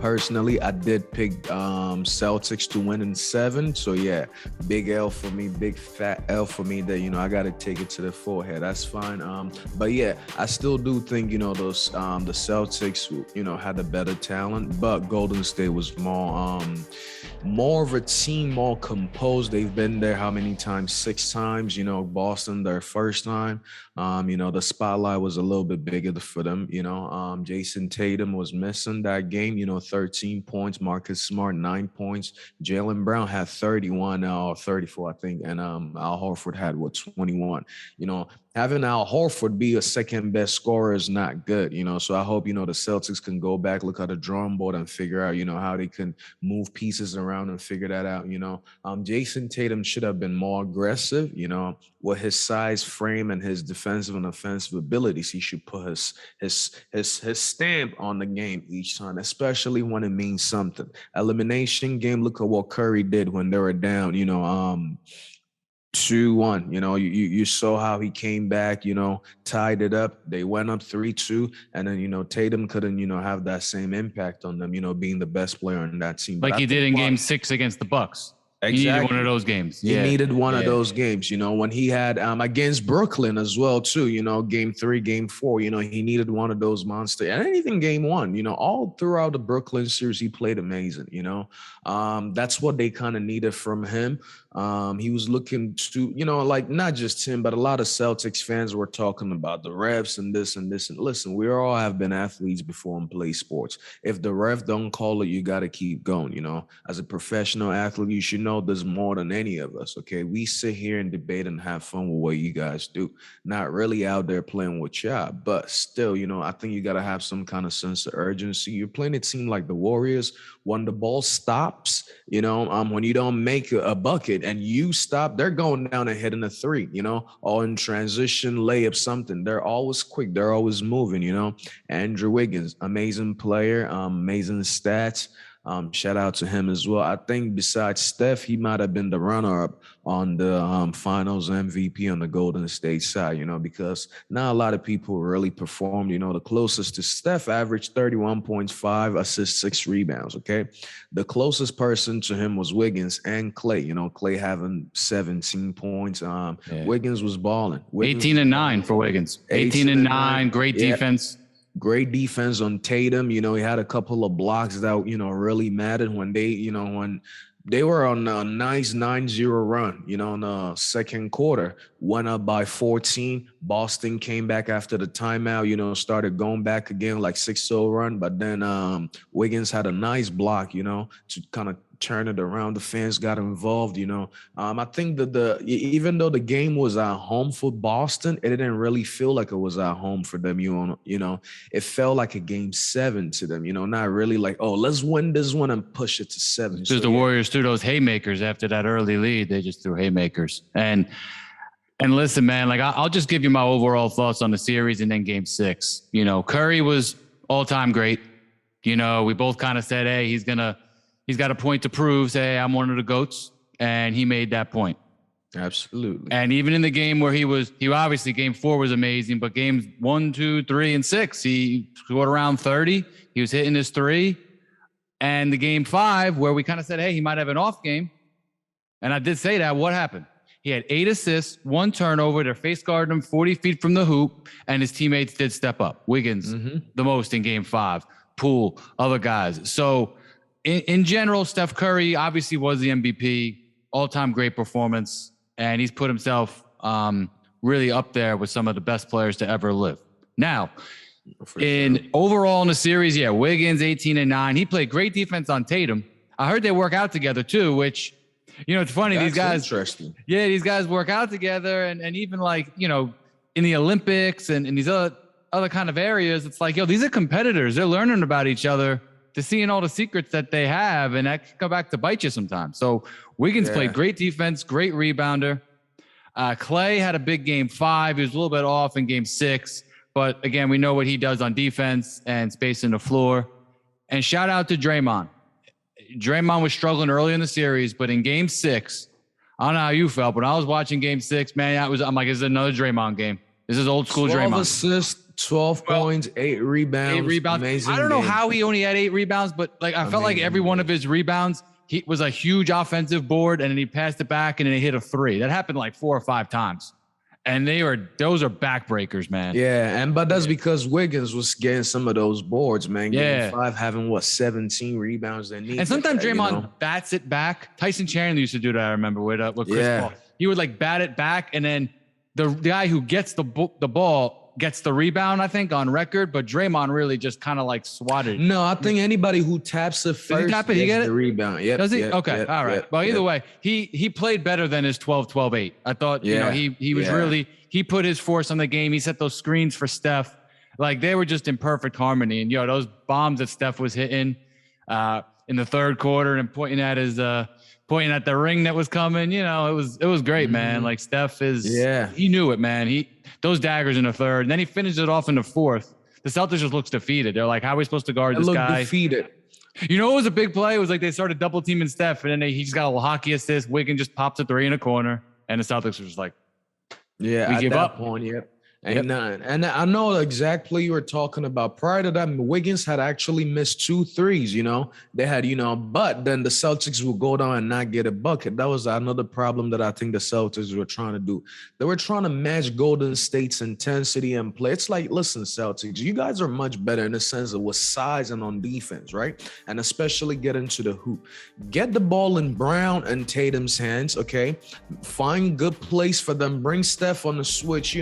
Personally, I did pick Celtics to win in 7. So yeah, big L for me, big fat L for me. That I got to take it to the forehead. That's fine. But yeah, I still do think those the Celtics had the better talent, but Golden State was more of a team, more composed. They've been there how many times? 6 times. Boston their first time. The spotlight was a little bit bigger for them. Jason Tatum was missing that game. 13 points. Marcus Smart 9 points. Jaylen Brown had 31 or 34, I think, and Al Horford had 21. Having Al Horford be a second best scorer is not good. So I hope the Celtics can go back, look at the drawing board, and figure out how they can move pieces around and figure that out. Jason Tatum should have been more aggressive. With his size, frame, and his defensive and offensive abilities, he should put his stamp on the game each time, especially when it means something. Elimination game, look at what Curry did when they were down, 2-1. You saw how he came back, tied it up. They went up 3-2, and then Tatum couldn't have that same impact on them, being the best player on that team. Like he did in Game 6 against the Bucks. Exactly. He needed one of those games. He needed one of those games, when he had against Brooklyn as well, too, Game 3, Game 4, he needed one of those monsters. And even Game 1, all throughout the Brooklyn series, he played amazing, That's what they kind of needed from him. He was looking to, like not just him, but a lot of Celtics fans were talking about the refs and this and this. And listen, we all have been athletes before and play sports. If the ref don't call it, you got to keep going, As a professional athlete, you should know there's more than any of us, okay? We sit here and debate and have fun with what you guys do. Not really out there playing with y'all, but still, I think you got to have some kind of sense of urgency. You're playing a team like the Warriors. When the ball stops, when you don't make a bucket and you stop, they're going down and hitting a 3, or in transition layup, something. They're always quick. They're always moving, Andrew Wiggins, amazing player, amazing stats. Shout out to him as well. I think besides Steph, he might have been the runner-up on the finals MVP on the Golden State side, because not a lot of people really performed. The closest to Steph averaged 31 points, 5 assists, 6 rebounds, okay? The closest person to him was Wiggins and Clay. Clay having 17 points. Wiggins was balling. 18 and 9 for Wiggins. 18 and 9, great defense. Great defense on Tatum. He had a couple of blocks that, really mattered when when they were on a nice 9-0 run, in the second quarter, went up by 14. Boston came back after the timeout, started going back again, like 6-0 run. But then Wiggins had a nice block, to kind of turn it around. The fans got involved, I think that even though the game was at home for Boston, it didn't really feel like it was at home for them. It felt like a Game 7 to them. Not really like, oh, let's win this one and push it to 7. Because the Warriors threw those haymakers after that early lead. They just threw haymakers. And listen, man, like I'll just give you my overall thoughts on the series and then Game 6. Curry was all-time great. We both kind of said, hey, he's got a point to prove, say, I'm one of the GOATs, and he made that point. Absolutely. And even in the game where he obviously Game 4 was amazing, but games 1, 2, 3, and 6, he scored around 30. He was hitting his 3. And the Game 5, where we kind of said, hey, he might have an off game. And I did say that. What happened? He had 8 assists, 1 turnover. Their face guarded him 40 feet from the hoop, and his teammates did step up. Wiggins, the most in Game 5. Poole, other guys. So in general, Steph Curry obviously was the MVP, all-time great performance, and he's put himself really up there with some of the best players to ever live. Now, overall in the series, Wiggins 18 and 9. He played great defense on Tatum. I heard they work out together too, which, it's funny. That's these guys, interesting. Yeah, these guys work out together, and even like in the Olympics and these other kind of areas, it's like, these are competitors. They're learning about each other. To seeing all the secrets that they have, and that can come back to bite you sometimes. So Wiggins played great defense, great rebounder. Clay had a big Game 5. He was a little bit off in Game 6, but again, we know what he does on defense and spacing the floor. And shout out to Draymond. Draymond was struggling early in the series, but in Game 6, I don't know how you felt, but when I was watching Game 6, man, I'm like, this is another Draymond game. This is old school 12 Draymond. Assists, 12 points, 8 rebounds. 8 rebounds. Amazing I don't know game. how he only had 8 rebounds, but like I felt like every one of his rebounds, he was a huge offensive board, and then he passed it back and then he hit a 3. That happened like 4 or 5 times. And those are backbreakers, man. Yeah, but that's because Wiggins was getting some of those boards, man. Game 5 having 17 rebounds. And sometimes Draymond bats it back. Tyson Chandler used to do that. I remember with Chris Paul. He would like bat it back, and then the guy who gets the ball gets the rebound, I think, on record. But Draymond really just kind of like swatted. No, I think anybody who taps it first gets the rebound. Yep, does he? Okay, all right. Well, either way, he played better than his 12-12-8. I thought, he was really, he put his force on the game. He set those screens for Steph. Like, they were just in perfect harmony. And, those bombs that Steph was hitting in the third quarter and pointing at the ring that was coming, it was great, man. Like, Steph he knew it, man. Those daggers in the third, and then he finished it off in the fourth. The Celtics just looks defeated. They're like, how are we supposed to guard this guy? Defeated. It was a big play. It was like they started double teaming Steph, and then he just got a hockey assist. Wiggins just pops a 3 in a corner, and the Celtics were just like, we give up. Point, Ain't nothing. And I know the exact play you were talking about. Prior to that, Wiggins had actually missed 2 threes, They had, but then the Celtics would go down and not get a bucket. That was another problem that I think the Celtics were trying to do. They were trying to match Golden State's intensity and play. It's like, listen, Celtics, you guys are much better in the sense of with size and on defense, right? And especially get into the hoop. Get the ball in Brown and Tatum's hands, okay? Find good place for them. Bring Steph on the switch,